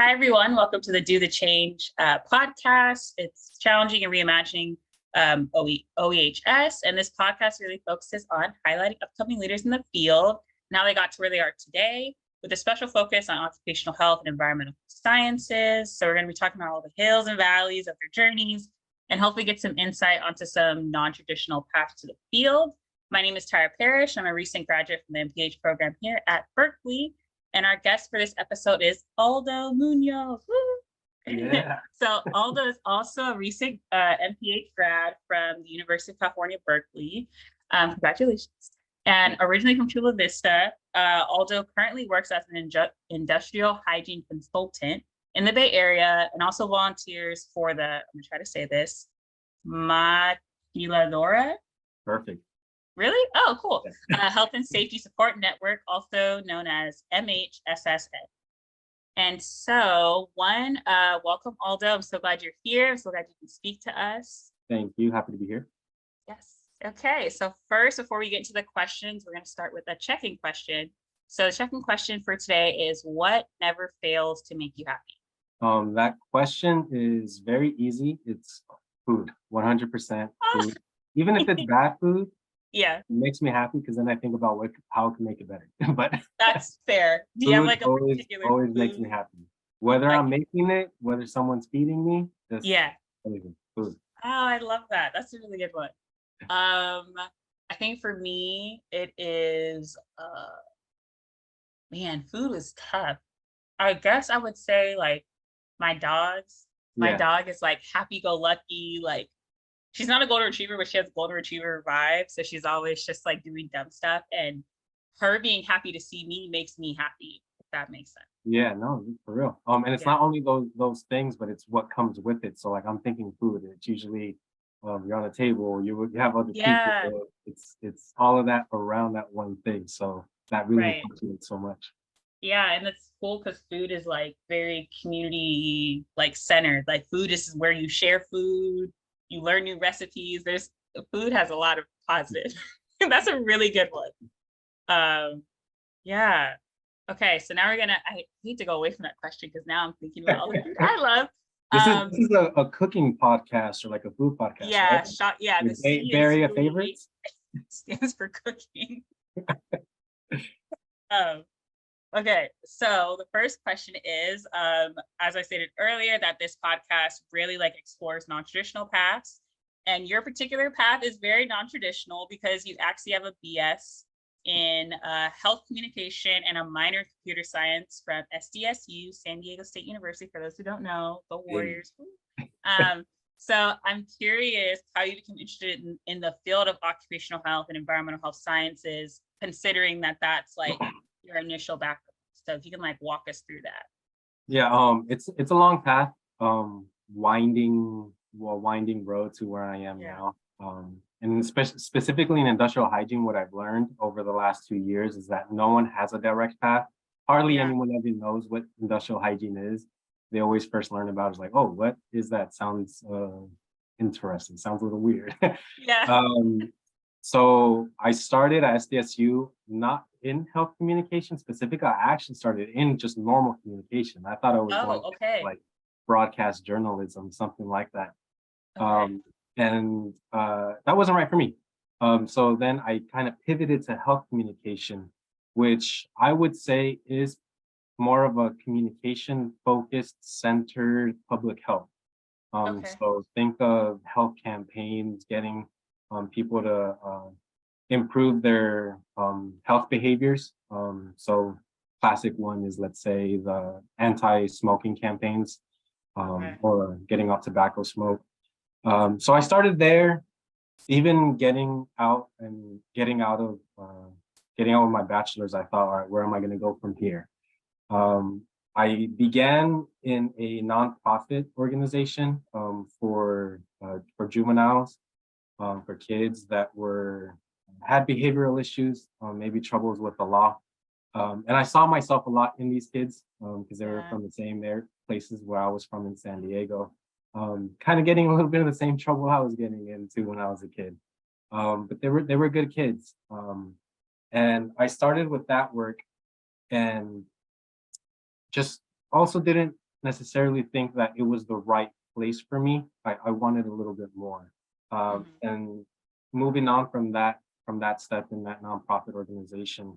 Hi, everyone. Welcome to the Do the Change podcast. It's challenging and reimagining OEHS. And this podcast really focuses on highlighting upcoming leaders in the field and how they got to where they are today, with a special focus on occupational health and environmental sciences. So we're going to be talking about all the hills and valleys of their journeys and hopefully get some insight onto some non-traditional paths to the field. My name is Tyra Parrish. I'm a recent graduate from the MPH program here at Berkeley. And our guest for this episode is Aldo Munoz. Woo! Yeah. So Aldo is also a recent MPH grad from the University of California, Berkeley. Congratulations. And originally from Chula Vista, Aldo currently works as an industrial hygiene consultant in the Bay Area and also volunteers for the, I'm going to try to say this, Maquiladora. Perfect. Really? Oh, cool. Health and Safety Support Network, also known as MHSSN. And so, welcome, Aldo. I'm so glad you're here. I'm so glad you can speak to us. Thank you. Happy to be here. Yes. Okay. So first, before we get into the questions, we're going to start with a check-in question. So the check-in question for today is, what never fails to make you happy? That question is very easy. It's food, 100% food. Even if it's bad food, yeah, it makes me happy because then I think about how I can make it better. But that's fair. Do you have like a always food? makes me happy. Whether like, I'm making it, whether someone's feeding me, yeah. Anything, food. Oh, I love that. That's a really good one. I think for me, it is, man, food is tough. I guess I would say like my dogs. My dog is like happy-go-lucky, like she's not a golden retriever, but she has golden retriever vibe. So she's always just like doing dumb stuff. And her being happy to see me makes me happy, if that makes sense. Yeah, no, for real. And it's not only those things, but it's what comes with it. So like I'm thinking food, it's usually you're on a table, you have other people. It's all of that around that one thing. So that really appreciates so much. Yeah, and it's cool because food is like very community like centered. Like food is where you share food. You learn new recipes. Food has a lot of positive. That's a really good one. Yeah. Okay, so now I hate to go away from that question because now I'm thinking about all the food I love. This is a cooking podcast or like a food podcast, yeah, right? The Bay Area favorites stands for cooking. Okay, so the first question is, as I stated earlier, that this podcast really like explores non-traditional paths, and your particular path is very non-traditional because you actually have a BS in health communication and a minor in computer science from SDSU, San Diego State University. For those who don't know, the Warriors. So I'm curious how you became interested in the field of occupational health and environmental health sciences, considering that that's like your initial background. So if you can like walk us through that. Yeah, it's a long path, winding road to where I am now. And specifically in industrial hygiene, what I've learned over the last 2 years is that no one has a direct path. Hardly anyone ever knows what industrial hygiene is. They always first learn about it, like, oh, what is that? Sounds interesting. Sounds a little weird. Yeah. So I started at SDSU, not in health communication specific. I actually started in just normal communication. I thought I was going to, like broadcast journalism, something like that. And that wasn't right for me. So then I kind of pivoted to health communication, which I would say is more of a communication focused, centered public health. So think of health campaigns, getting people to improve their health behaviors. So classic one is, let's say, the anti-smoking campaigns or getting off tobacco smoke. So I started there, even getting out with my bachelor's. I thought, all right, where am I going to go from here? I began in a nonprofit organization for juveniles, for kids that had behavioral issues, maybe troubles with the law. And I saw myself a lot in these kids because they were from the same places where I was from in San Diego. Kind of getting a little bit of the same trouble I was getting into when I was a kid. But they were good kids. And I started with that work and just also didn't necessarily think that it was the right place for me. I wanted a little bit more. And moving on from that step in that nonprofit organization,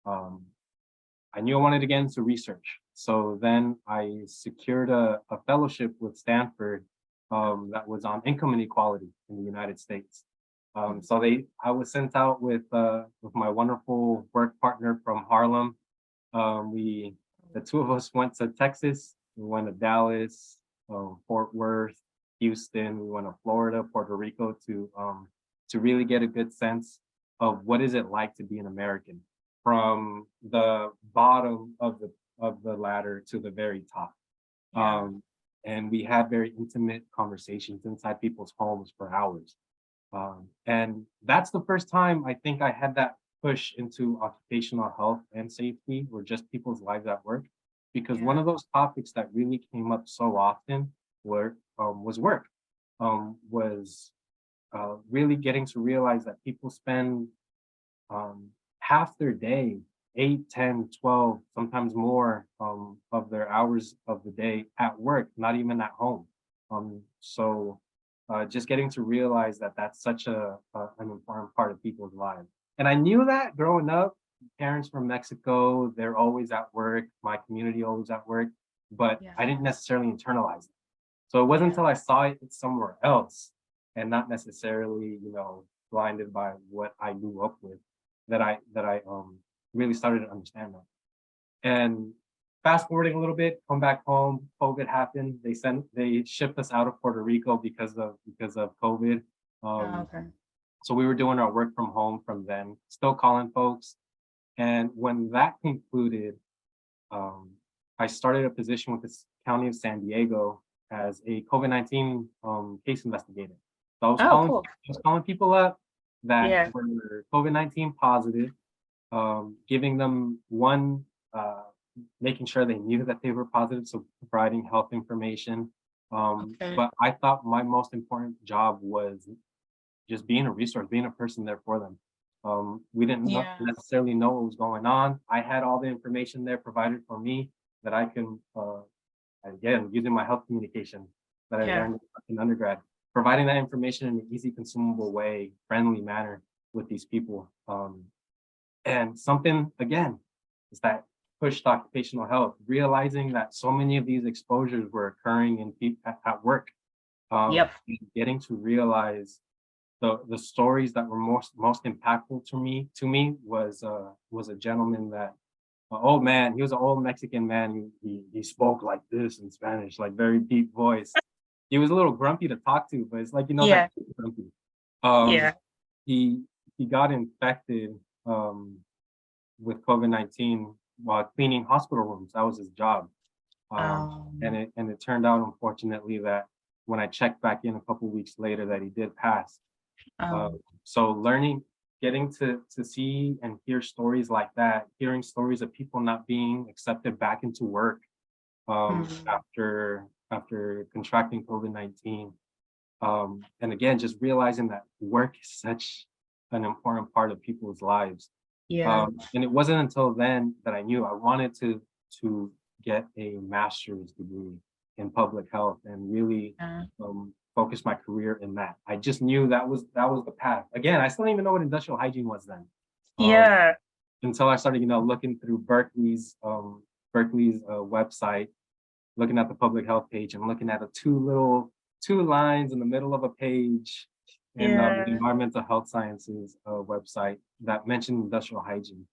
I knew I wanted to get into research. So then I secured a fellowship with Stanford that was on income inequality in the United States. So I was sent out with my wonderful work partner from Harlem. The two of us went to Texas. We went to Dallas, Fort Worth, Houston. We went to Florida, Puerto Rico to really get a good sense of what is it like to be an American from the bottom of the ladder to the very top. And we had very intimate conversations inside people's homes for hours. And that's the first time I think I had that push into occupational health and safety, or just people's lives at work, because one of those topics that really came up so often was work, was really getting to realize that people spend half their day, 8, 10, 12, sometimes more of their hours of the day at work, not even at home. So just getting to realize that that's such an important part of people's lives. And I knew that growing up. Parents from Mexico, they're always at work, my community always at work, but I didn't necessarily internalize it. So it wasn't until I saw it somewhere else and not necessarily, blinded by what I grew up with, that I really started to understand that. And fast forwarding a little bit, come back home, COVID happened. They shipped us out of Puerto Rico because of COVID. So we were doing our work from home from then, still calling folks. And when that concluded, I started a position with the County of San Diego as a COVID-19 case investigator. So I was calling people up that were COVID-19 positive, giving them making sure they knew that they were positive, so providing health information. But I thought my most important job was just being a resource, being a person there for them. We didn't necessarily know what was going on. I had all the information there provided for me that I can, again, using my health communication that I learned in undergrad, providing that information in an easy, consumable way, friendly manner with these people. And something, again, is that push to occupational health, realizing that so many of these exposures were occurring at work. Getting to realize the stories that were most impactful to me was a gentleman that, oh man, he was an old Mexican man. He spoke like this in Spanish, like very deep voice. He was a little grumpy to talk to, but it's like, that grumpy. He got infected with COVID-19 while cleaning hospital rooms. That was his job. And it turned out, unfortunately, that when I checked back in a couple of weeks later, that he did pass. So getting to see and hear stories like that, hearing stories of people not being accepted back into work after contracting COVID-19. And again, just realizing that work is such an important part of people's lives. And it wasn't until then that I knew I wanted to get a master's degree in public health and really focus my career in that. I just knew that was the path. Again, I still didn't even know what industrial hygiene was then. Until I started, looking through Berkeley's website, looking at the public health page and looking at the two lines in the middle of a page in the environmental health sciences website that mentioned industrial hygiene.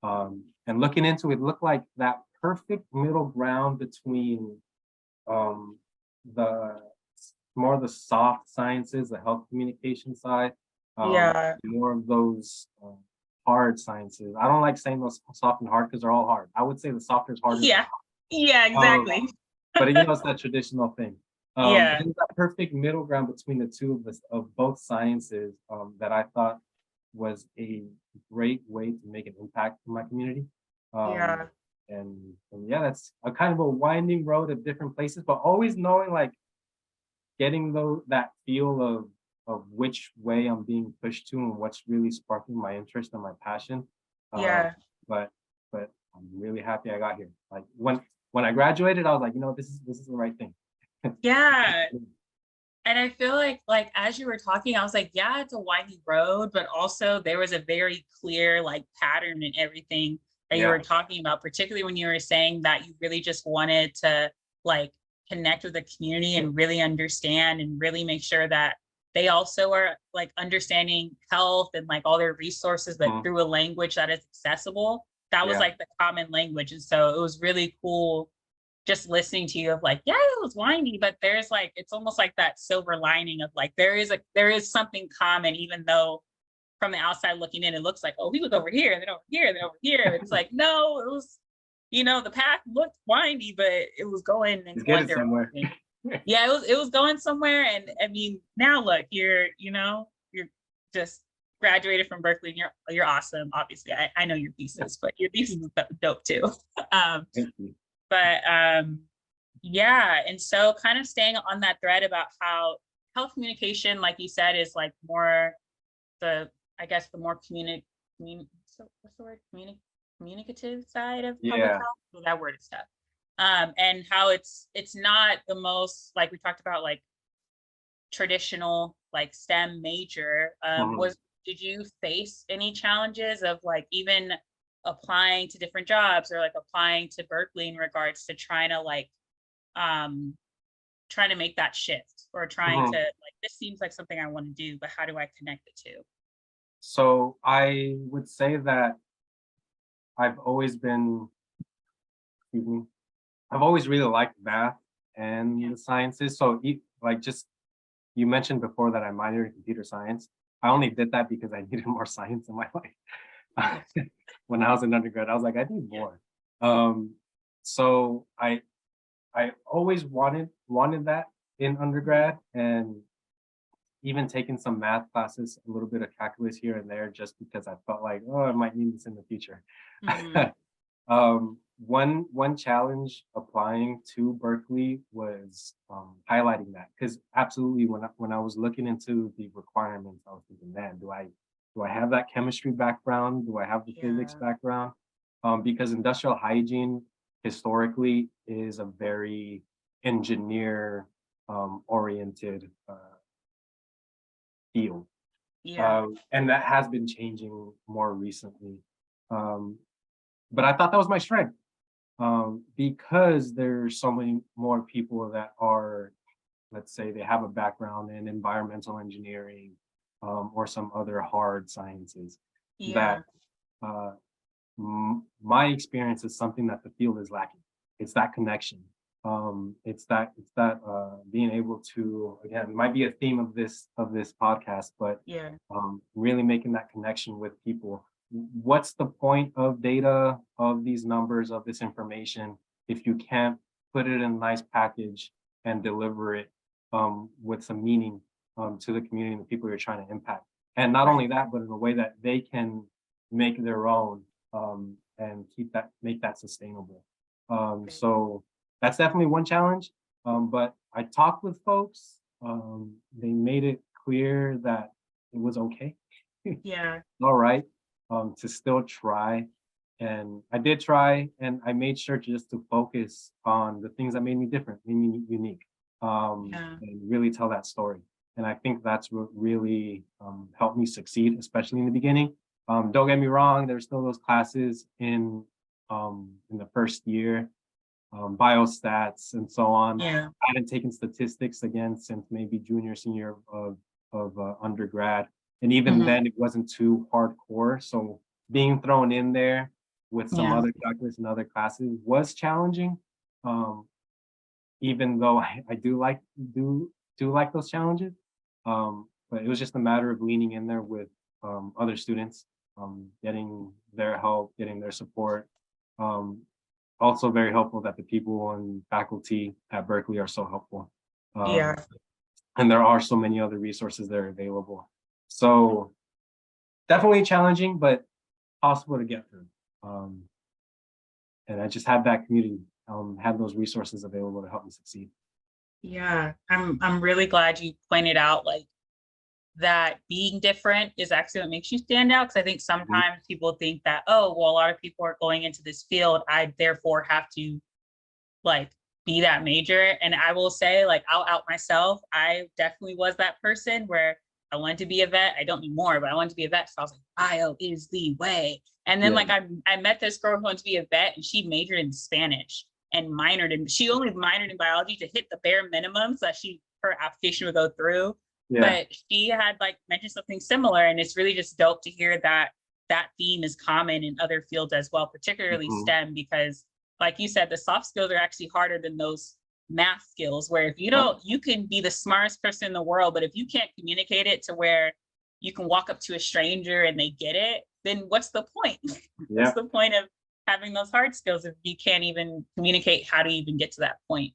And looking into it, looked like that perfect middle ground between more of the soft sciences, the health communication side, more of those hard sciences. I don't like saying those soft and hard because they're all hard. I would say the softer is harder. Exactly. But it's that traditional thing. And that perfect middle ground between the two of both sciences that I thought was a great way to make an impact in my community. And that's a kind of a winding road of different places, but always knowing, like, getting that feel of which way I'm being pushed to and what's really sparking my interest and my passion. But I'm really happy I got here. Like, when I graduated, I was like, this is the right thing. Yeah. And I feel like as you were talking, I was like, yeah, it's a windy road, but also there was a very clear like pattern in everything that you were talking about, particularly when you were saying that you really just wanted to like connect with the community and really understand and really make sure that they also are like understanding health and like all their resources, but through a language that is accessible. That was like the common language. And so it was really cool just listening to you of like, yeah, it was windy, but there's like, it's almost like that silver lining of like, there is something common, even though from the outside looking in, it looks like, oh, he was over here and then over here and then over here. It's like, no, it was, the path looked windy, but it was going in one direction. Yeah, it was going somewhere. And I mean, now look, you're just graduated from Berkeley and you're awesome. Obviously, I know your thesis, but your thesis is dope too. Thank you. But yeah, and so kind of staying on that thread about how health communication, like you said, is like more the more communicative side of public health. Well, that word is tough. And how it's not the most, like we talked about, like traditional like STEM major. Did you face any challenges of like even applying to different jobs or like applying to Berkeley in regards to trying to make that shift or trying to like, this seems like something I want to do, but how do I connect the two? So I would say that I've always really liked math and the sciences. So like just, you mentioned before that I minored in computer science. I only did that because I needed more science in my life. When I was in undergrad, I was like, I need more. So I always wanted that in undergrad, and even taking some math classes, a little bit of calculus here and there, just because I felt like, oh, I might need this in the future. One challenge applying to Berkeley was highlighting that, because absolutely when I was looking into the requirements, I was thinking, man, do I have that chemistry background? Do I have the physics background? Because industrial hygiene historically is a very engineer oriented field. And that has been changing more recently. But I thought that was my strength, because there's so many more people that are, let's say they have a background in environmental engineering or some other hard sciences, that my experience is something that the field is lacking. It's that connection. It's that being able to, again, it might be a theme of this podcast, but really making that connection with people. What's the point of data, of these numbers, of this information, if you can't put it in a nice package and deliver it with some meaning to the community and the people you're trying to impact? And not only that, but in a way that they can make their own and make that sustainable. So that's definitely one challenge. But I talked with folks. They made it clear that it was okay. All right. To still try. And I did try, and I made sure just to focus on the things that made me different, made me unique, and really tell that story. And I think that's what really helped me succeed, especially in the beginning. Don't get me wrong, there's still those classes in the first year, biostats and so on. I hadn't taken statistics again since maybe junior, senior of undergrad. And even then it wasn't too hardcore. So being thrown in there with some other calculus and other classes was challenging. Even though I do like those challenges. But it was just a matter of leaning in there with other students, getting their help, getting their support. Also very helpful that the people and faculty at Berkeley are so helpful. And there are so many other resources that are available. So definitely challenging, but possible to get through. And I just had that community, had those resources available to help me succeed. I'm really glad you pointed out like that being different is actually what makes you stand out. Because I think sometimes people think that, oh, well, a lot of people are going into this field, I therefore have to like be that major. And I will say, like, I'll out myself. I definitely was that person where I wanted to be a vet. I don't anymore, but I wanted to be a vet. So I was like, bio is the way. And then like I met this girl who wanted to be a vet, and she majored in Spanish and she only minored in biology to hit the bare minimum so that her application would go through. But she had like mentioned something similar, and it's really just dope to hear that that theme is common in other fields as well, particularly STEM, because like you said, the soft skills are actually harder than those math skills, where if you don't, you can be the smartest person in the world, but if you can't communicate it to where you can walk up to a stranger and they get it, then what's the point? What's the point of having those hard skills if you can't even communicate how to even get to that point?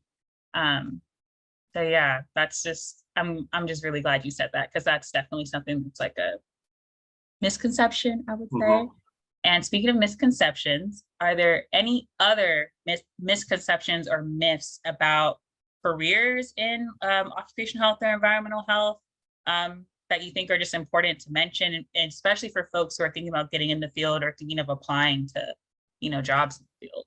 So yeah, that's just, I'm just really glad you said that, because that's definitely something that's like a misconception, I would say. And speaking of misconceptions, are there any other misconceptions or myths about careers in occupational health or environmental health that you think are just important to mention, and especially for folks who are thinking about getting in the field or thinking of applying to, you know, jobs in the field?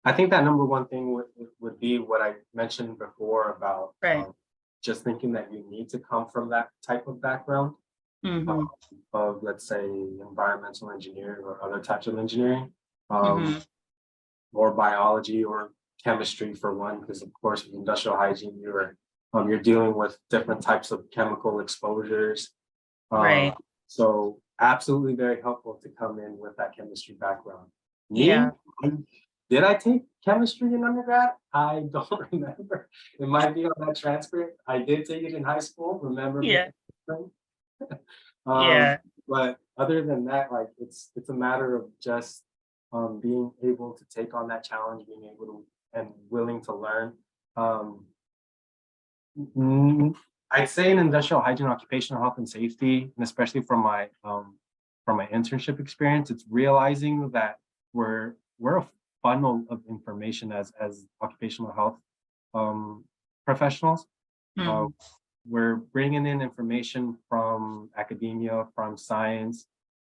I think that number one thing would be what I mentioned before about just thinking that you need to come from that type of background. Of, let's say, environmental engineering or other types of engineering, or biology or chemistry for one, because of course with industrial hygiene, you're dealing with different types of chemical exposures. So absolutely very helpful to come in with that chemistry background. Did I take chemistry in undergrad? I don't remember. It might be on that transcript. I did take it in high school. Remember? But other than that, like it's a matter of just being able to take on that challenge, being able to and willing to learn. I'd say in industrial hygiene, occupational health and safety, and especially from my internship experience, it's realizing that we're a funnel of information as occupational health professionals. We're bringing in information from academia, from science.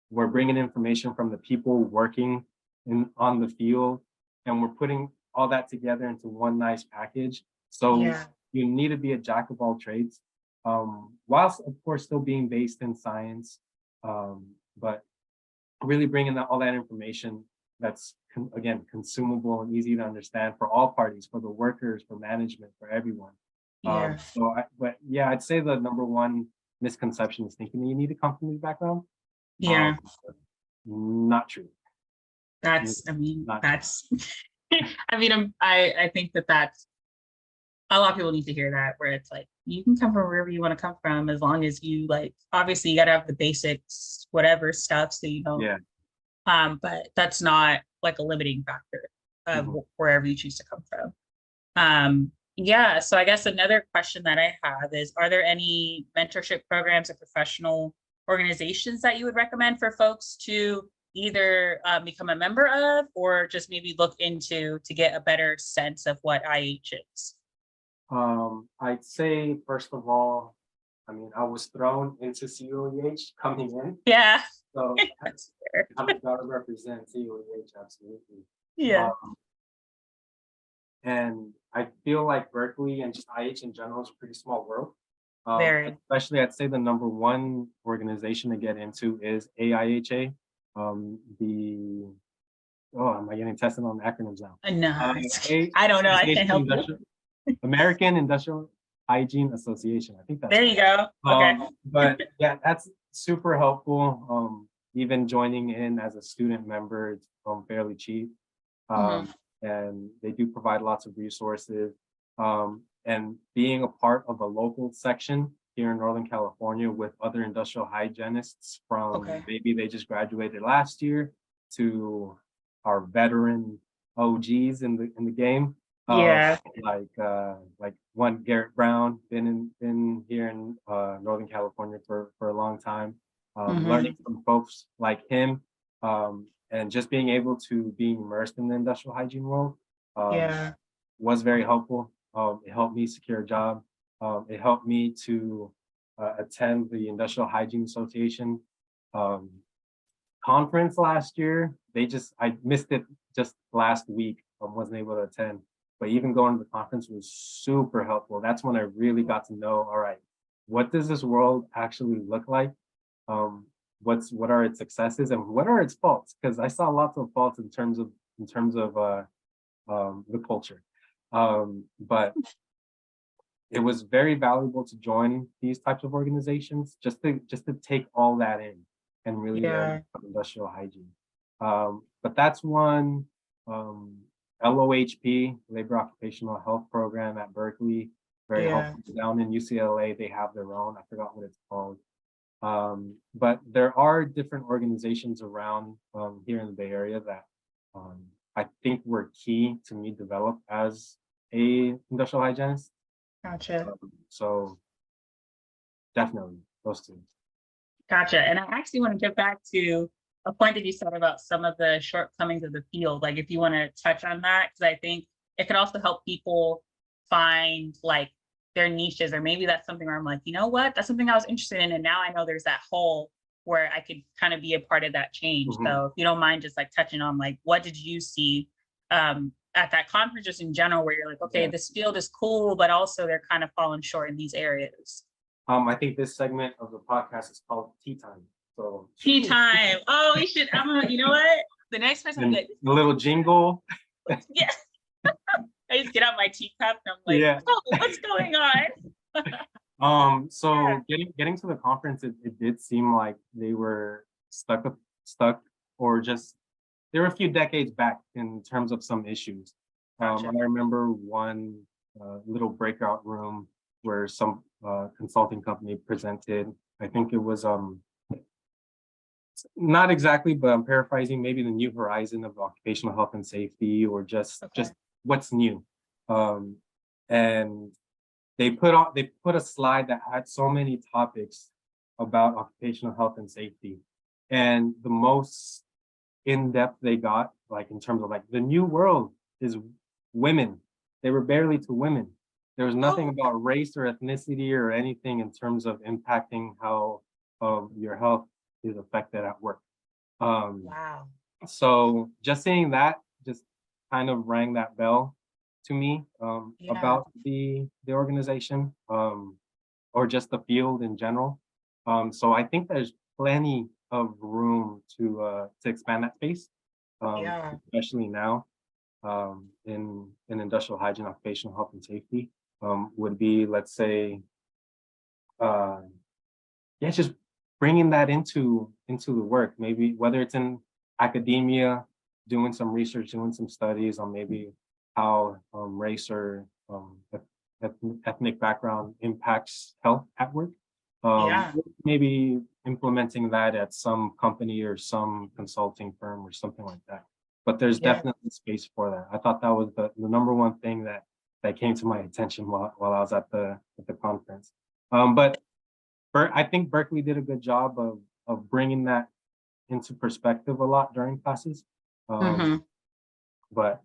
We're bringing information from the people working on the field, and we're putting all that together into one nice package. So you need to be a jack of all trades, whilst of course still being based in science, but really bringing all that information that's again consumable and easy to understand for all parties, for the workers, for management, for everyone. But I'd say the number one misconception is thinking that you need to come from this background. Not true. I think that's a lot of people need to hear that, where it's like, you can come from wherever you want to come from, as long as you like, obviously you got to have the basics, whatever stuff, so you know. But that's not like a limiting factor of wherever you choose to come from. So I guess another question that I have is, are there any mentorship programs or professional organizations that you would recommend for folks to either become a member of, or just maybe look into to get a better sense of what IH is? I'd say, first of all, I mean, I was thrown into COEH coming in. So I've got to represent COEH, absolutely. And I feel like Berkeley and just IH in general is a pretty small world. Especially, I'd say the number one organization to get into is AIHA. Am I getting tested on acronyms now? No, I don't know. I can't help you. American Industrial Hygiene Association. I think that's there you go. Okay. But yeah, that's super helpful. Even joining in as a student member, it's fairly cheap. And they do provide lots of resources. And being a part of a local section here in Northern California with other industrial hygienists from maybe they just graduated last year to our veteran OGs in the game. Like one Garrett Brown, been here in Northern California for a long time. Learning from folks like him, and just being able to be immersed in the industrial hygiene world was very helpful. It helped me secure a job. It helped me to attend the Industrial Hygiene Association conference last year. I missed it just last week. I wasn't able to attend. but even going to the conference was super helpful. That's when I really got to know, all right, what does this world actually look like? What are its successes and what are its faults? Because I saw lots of faults in terms of the culture. But it was very valuable to join these types of organizations just to take all that in and really learn about industrial hygiene. But that's one. LOHP, Labor Occupational Health Program at Berkeley, very helpful. Down in UCLA, they have their own. I forgot what it's called. But there are different organizations around here in the Bay Area that I think were key to me develop as a industrial hygienist. Gotcha. So definitely those two. Gotcha. And I actually want to get back to a point that you said about some of the shortcomings of the field. Like if you want to touch on that, because I think it could also help people find like their niches, or maybe that's something where I'm like, you know what, that's something I was interested in. And now I know there's that hole where I could kind of be a part of that change. So if you don't mind just like touching on like, what did you see at that conference just in general, where you're like, okay, this field is cool, but also they're kind of falling short in these areas. I think this segment of the podcast is called Tea Time. So tea time. Oh, you should. You know what? The next person, a little jingle. Yeah. I just get out my teacup and I'm like, oh, what's going on? So getting to the conference, it did seem like they were stuck, or just they were a few decades back in terms of some issues. Gotcha. And I remember one little breakout room where some consulting company presented. I think it was not exactly, but I'm paraphrasing, maybe the new horizon of occupational health and safety, or just what's new. And they put a slide that had so many topics about occupational health and safety. And the most in-depth they got, like in terms of like the new world is women. They were barely to women. There was nothing about race or ethnicity or anything in terms of impacting how your health is affected at work. Wow. So just seeing that just kind of rang that bell to me about the organization, or just the field in general. So I think there's plenty of room to expand that space, especially now in industrial hygiene, occupational health and safety. Would be, let's say, just bringing that into the work, maybe whether it's in academia, doing some research, doing some studies on maybe how race or ethnic background impacts health at work. Maybe implementing that at some company or some consulting firm or something like that. But there's definitely space for that. I thought that was the number one thing that came to my attention while I was at the conference. But I think Berkeley did a good job of bringing that into perspective a lot during classes. But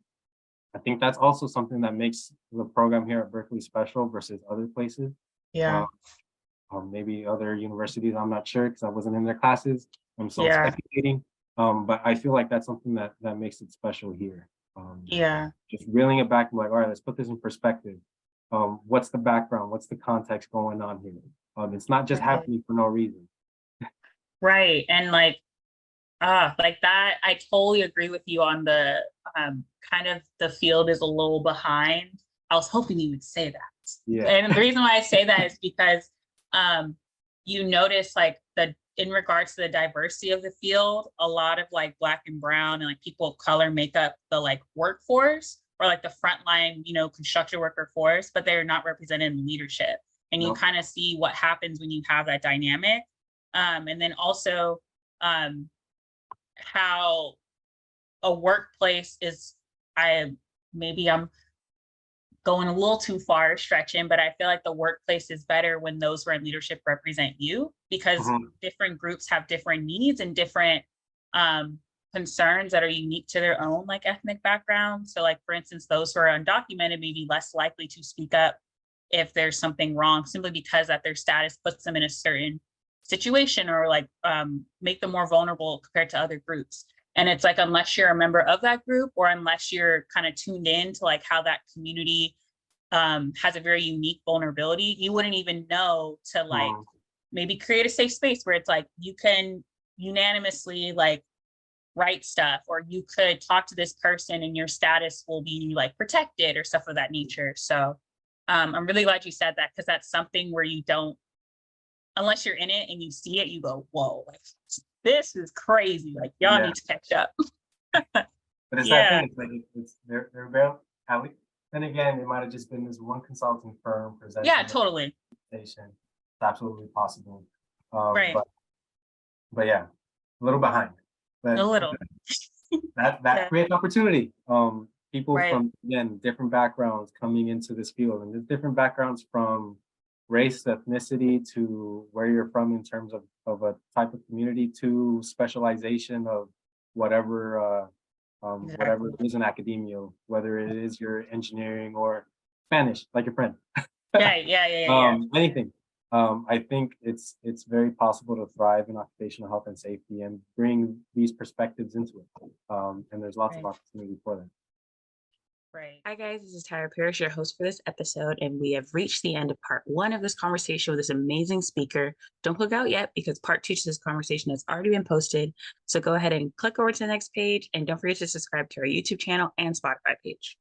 I think that's also something that makes the program here at Berkeley special versus other places. Maybe other universities, I'm not sure because I wasn't in their classes. I'm so speculating. But I feel like that's something that makes it special here. Just reeling it back, I'm like, all right, let's put this in perspective. What's the background? What's the context going on here? It's not just happening for no reason. Right. And like that, I totally agree with you on the kind of the field is a little behind. I was hoping you would say that. And the reason why I say that is because you notice like in regards to the diversity of the field, a lot of like Black and brown and like people of color make up the like workforce, or like the frontline, construction worker force, but they're not represented in leadership. And you kind of see what happens when you have that dynamic. And then also how a workplace is, maybe I'm going a little too far stretching, but I feel like the workplace is better when those who are in leadership represent you, because different groups have different needs and different concerns that are unique to their own like ethnic background. So like, for instance, those who are undocumented may be less likely to speak up if there's something wrong, simply because that their status puts them in a certain situation, or like make them more vulnerable compared to other groups. And it's like, unless you're a member of that group, or unless you're kind of tuned in to like how that community has a very unique vulnerability, you wouldn't even know to like maybe create a safe space where it's like you can unanimously like write stuff, or you could talk to this person and your status will be like protected or stuff of that nature. So I'm really glad you said that, because that's something where you don't, unless you're in it and you see it, you go, whoa, like, this is crazy. Like, y'all need to catch up. But it's that thing, it's like, they're very, at least, then again, it might have just been this one consulting firm presenting. Yeah, totally. It's absolutely possible. Right. But yeah, a little behind. But a little. that creates opportunity. People from, again, different backgrounds coming into this field, and there's different backgrounds from race, ethnicity, to where you're from in terms of a type of community, to specialization of whatever whatever it is in academia, whether it is your engineering or Spanish, like your friend. Yeah. Anything. I think it's very possible to thrive in occupational health and safety and bring these perspectives into it. And there's lots of opportunity for them. Right. Hi guys, this is Tyra Parrish, your host for this episode, and we have reached the end of part 1 of this conversation with this amazing speaker. Don't click out yet, because part 2 to this conversation has already been posted. So go ahead and click over to the next page, and don't forget to subscribe to our YouTube channel and Spotify page.